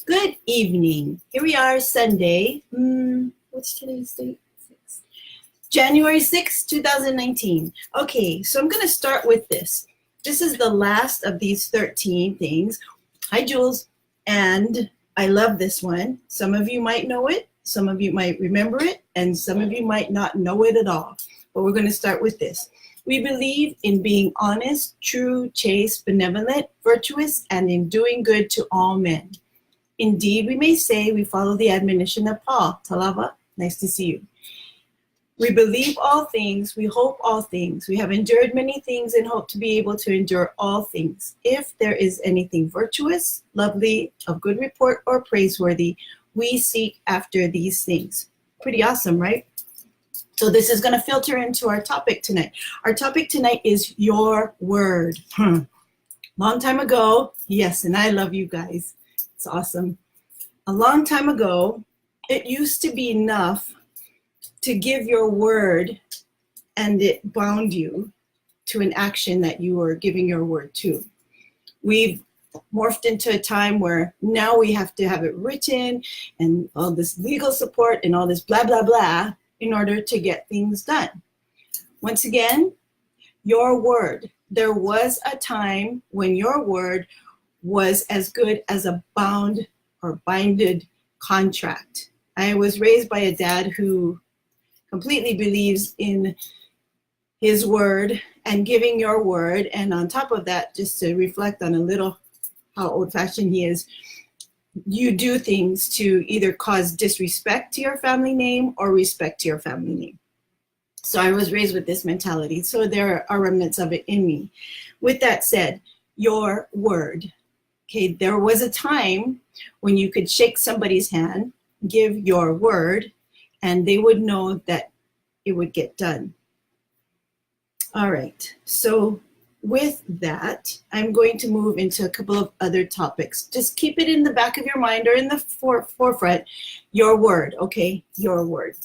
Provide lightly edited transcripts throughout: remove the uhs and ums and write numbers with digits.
Good evening. Here we are, Sunday. What's today's date? January 6th, 2019. Okay, so I'm going to start with this. This is the last of these 13 things. Hi, Jules. And I love this one. Some of you might know it. Some of you might remember it. And some of you might not know it at all. But we're going to start with this. We believe in being honest, true, chaste, benevolent, virtuous, and in doing good to all men. Indeed, we may say we follow the admonition of Paul. Talava, nice to see you. We believe all things, we hope all things. We have endured many things and hope to be able to endure all things. If there is anything virtuous, lovely, of good report, or praiseworthy, we seek after these things. Pretty awesome, right? So this is going to filter into our topic tonight. Our topic tonight is your word. Long time ago, yes, and I love you guys. It's awesome. A long time ago, it used to be enough to give your word and it bound you to an action that you were giving your word to. We've morphed into a time where now we have to have it written and all this legal support and all this blah, blah, blah in order to get things done. Once again, your word. There was a time when your word was as good as a bound or binded contract. I was raised by a dad who completely believes in his word and giving your word. And on top of that, just to reflect on a little how old-fashioned he is, you do things to either cause disrespect to your family name or respect to your family name. So I was raised with this mentality. So there are remnants of it in me. With that said, your word. Okay, there was a time when you could shake somebody's hand, give your word, and they would know that it would get done. All right, so with that, I'm going to move into a couple of other topics. Just keep it in the back of your mind or in the forefront, your word, okay, your word.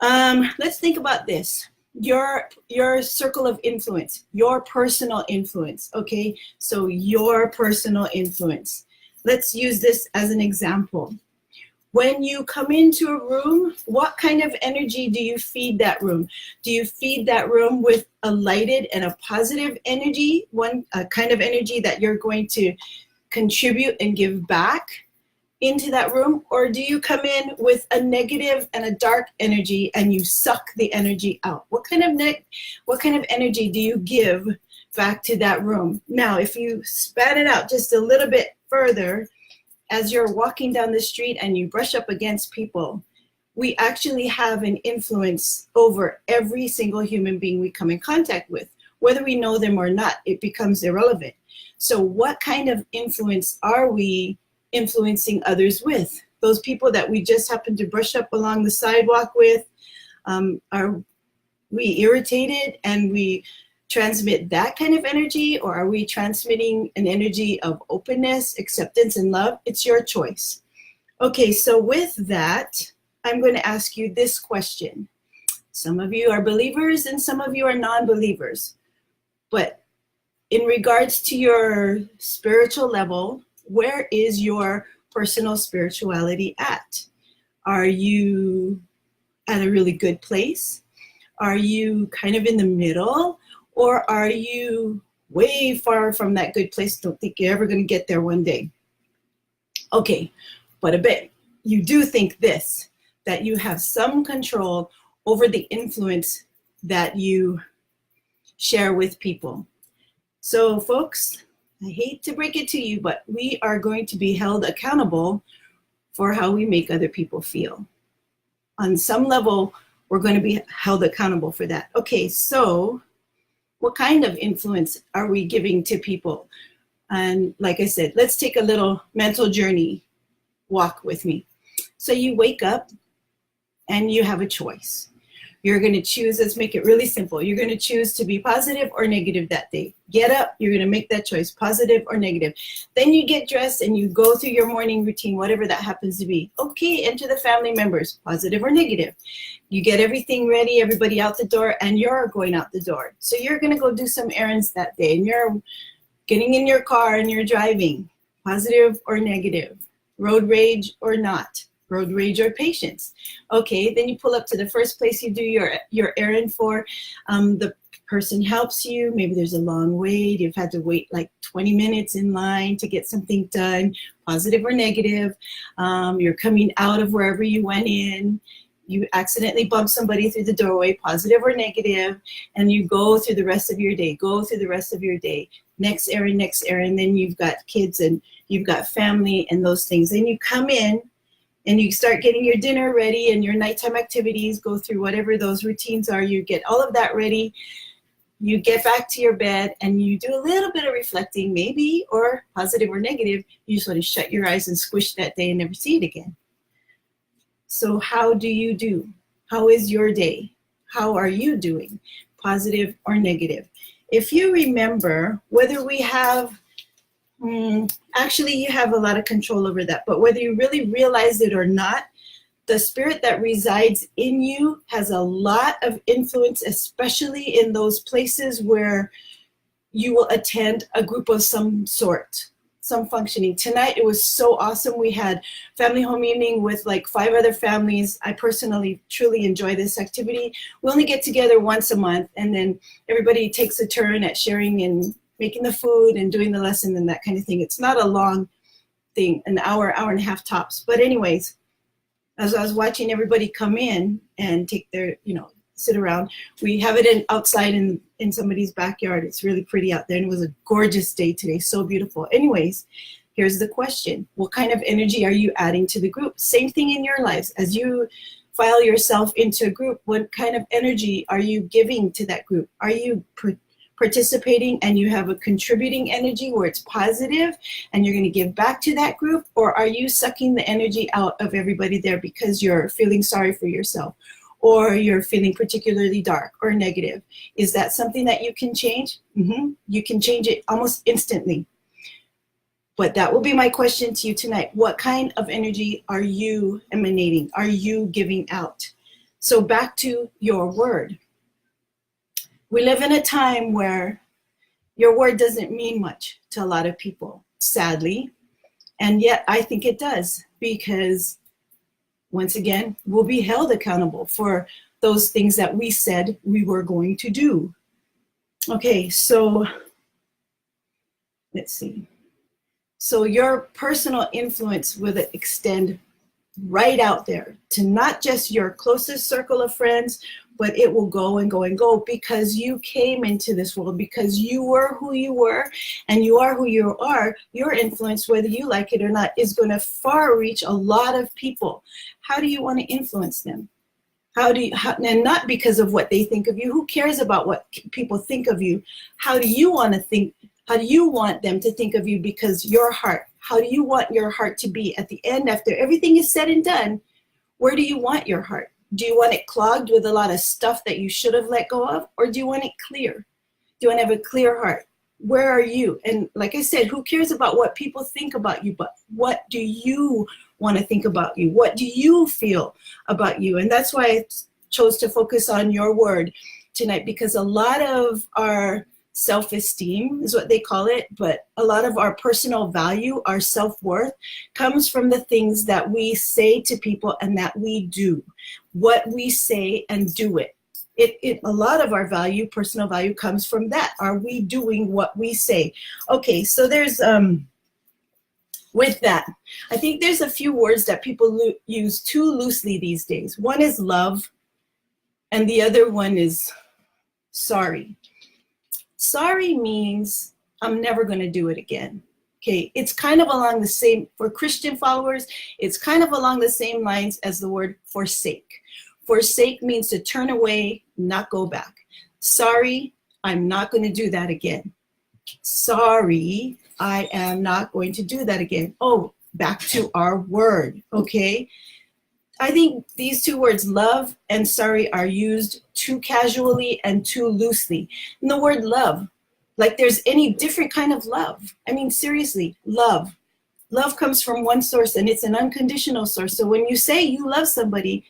Let's think about this. Your circle of influence, your personal influence, okay? So your personal influence. Let's use this as an example. When you come into a room, what kind of energy do you feed that room? Do you feed that room with a lighted and a positive energy, one kind of energy that you're going to contribute and give back into that room? Or do you come in with a negative and a dark energy and you suck the energy out? What kind of energy do you give back to that room? Now, if you span it out just a little bit further, as you're walking down the street and you brush up against people, we actually have an influence over every single human being we come in contact with. Whether we know them or not, it becomes irrelevant. So what kind of influence are we influencing others with? Those people that we just happen to brush up along the sidewalk with, are we irritated and we transmit that kind of energy, or are we transmitting an energy of openness, acceptance, and love? It's your choice. Okay, so with that, I'm going to ask you this question. Some of you are believers and some of you are non-believers. But in regards to your spiritual level, where is your personal spirituality at? Are you at a really good place? Are you kind of in the middle? Or are you way far from that good place? Don't think you're ever going to get there one day. Okay, but I bet you do think this, that you have some control over the influence that you share with people. So folks, I hate to break it to you, but we are going to be held accountable for how we make other people feel. On some level, we're going to be held accountable for that. Okay, so what kind of influence are we giving to people? And like I said, let's take a little mental journey walk with me. So you wake up and you have a choice. You're going to choose, let's make it really simple. You're going to choose to be positive or negative that day. Get up, you're going to make that choice, positive or negative. Then you get dressed and you go through your morning routine, whatever that happens to be. Okay, enter the family members, positive or negative. You get everything ready, everybody out the door, and you're going out the door. So you're going to go do some errands that day, and you're getting in your car and you're driving. Positive or negative? Road rage or not? Road rage or patience? Okay, then you pull up to the first place you do your errand for. The person helps you. Maybe there's a long wait. You've had to wait like 20 minutes in line to get something done. Positive or negative? You're coming out of wherever you went in. You accidentally bump somebody through the doorway, positive or negative, and you go through the rest of your day, next errand, then you've got kids and you've got family and those things. Then you come in and you start getting your dinner ready and your nighttime activities, go through whatever those routines are, you get all of that ready, you get back to your bed and you do a little bit of reflecting, maybe, or positive or negative, you just want to shut your eyes and squish that day and never see it again. So how do you do? How is your day? How are you doing? Positive or negative? If you remember, whether we have, actually you have a lot of control over that, but whether you really realize it or not, the spirit that resides in you has a lot of influence, especially in those places where you will attend a group of some sort. Some functioning. Tonight, it was so awesome. We had family home evening with like 5 other families. I personally truly enjoy this activity. We only get together once a month, and then everybody takes a turn at sharing and making the food and doing the lesson and that kind of thing. It's not a long thing, an hour and a half tops. But anyways, as I was watching everybody come in and take their, sit around, we have it outside in somebody's backyard. It's really pretty out there, and it was a gorgeous day today, so beautiful. Anyways, here's the question. What kind of energy are you adding to the group? Same thing in your lives. As you file yourself into a group, what kind of energy are you giving to that group? Are you participating and you have a contributing energy where it's positive and you're going to give back to that group? Or are you sucking the energy out of everybody there because you're feeling sorry for yourself? Or you're feeling particularly dark or negative? Is that something that you can change? You can change it almost instantly. But that will be my question to you tonight. What kind of energy are you emanating? Are you giving out? So back to your word. We live in a time where your word doesn't mean much to a lot of people, sadly. And yet I think it does, because once again, we'll be held accountable for those things that we said we were going to do. Okay, so let's see. So your personal influence will extend right out there to not just your closest circle of friends, but it will go and go and go, because you came into this world, because you were who you were and you are who you are. Your influence, whether you like it or not, is going to far reach a lot of people. How do you want to influence them? And not because of what they think of you. Who cares about what people think of you? How do you want to think? How do you want them to think of you? Because your heart, how do you want your heart to be at the end, after everything is said and done? Where do you want your heart? Do you want it clogged with a lot of stuff that you should have let go of? Or do you want it clear? Do you want to have a clear heart? Where are you? And like I said, who cares about what people think about you? But what do you want to think about you? What do you feel about you? And that's why I chose to focus on your word tonight, because a lot of our self-esteem is what they call it, but a lot of our personal value, our self-worth, comes from the things that we say to people and that we do. What we say and do it. A lot of our value, personal value, comes from that. Are we doing what we say? Okay, so there's with that, I think there's a few words that people use too loosely these days. One is love, and the other one is sorry. Sorry means I'm never going to do it again. Okay, it's kind of along the same, for Christian followers, it's kind of along the same lines as the word forsake. Forsake means to turn away, not go back. Sorry, I'm not going to do that again. Sorry, I am not going to do that again. Oh, back to our word, okay? I think these two words, love and sorry, are used too casually and too loosely. And the word love, like there's any different kind of love. I mean, seriously, love. Love comes from one source, and it's an unconditional source. So when you say you love somebody,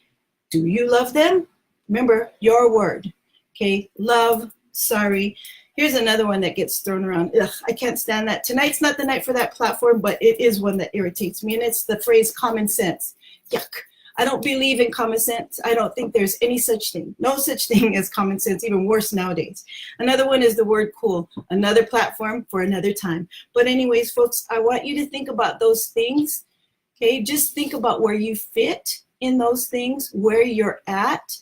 do you love them? Remember, your word, okay? Love, sorry. Here's another one that gets thrown around. Ugh, I can't stand that. Tonight's not the night for that platform, but it is one that irritates me, and it's the phrase common sense. Yuck. I don't believe in common sense. I don't think there's any such thing. No such thing as common sense, even worse nowadays. Another one is the word cool. Another platform for another time. But anyways, folks, I want you to think about those things. Okay, just think about where you fit in those things, where you're at.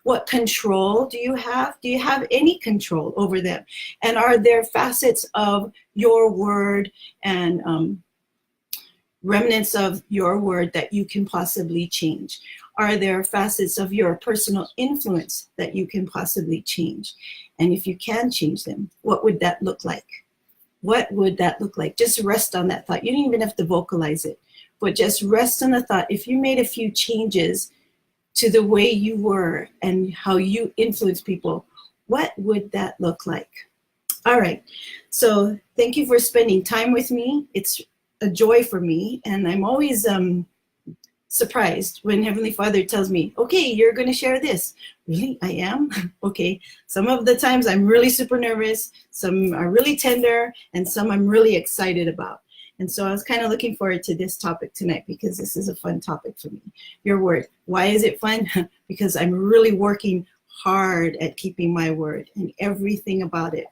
What control do you have? Do you have any control over them? And are there facets of your word and remnants of your word that you can possibly change? Are there facets of your personal influence that you can possibly change? And if you can change them, what would that look like? What would that look like? Just rest on that thought. You don't even have to vocalize it, but just rest on the thought. If you made a few changes to the way you were and how you influence people, what would that look like? All right, so thank you for spending time with me. It's a joy for me, and I'm always surprised when Heavenly Father tells me, okay, you're gonna share this. Really, I am? Okay, some of the times I'm really super nervous, some are really tender, and some I'm really excited about. And so I was kind of looking forward to this topic tonight because this is a fun topic for me. Your word. Why is it fun? Because I'm really working hard at keeping my word and everything about it.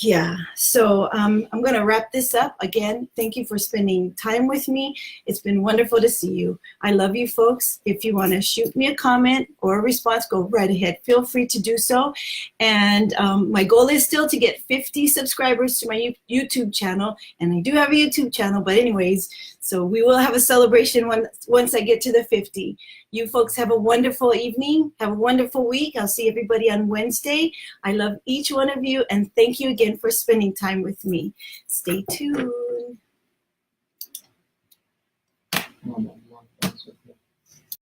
Yeah, so I'm going to wrap this up. Again, thank you for spending time with me. It's been wonderful to see you. I love you, folks. If you want to shoot me a comment or a response, go right ahead. Feel free to do so. And my goal is still to get 50 subscribers to my YouTube channel. And I do have a YouTube channel, but anyways, so we will have a celebration once I get to the 50. You folks have a wonderful evening. Have a wonderful week. I'll see everybody on Wednesday. I love each one of you, and thank you again for spending time with me. Stay tuned.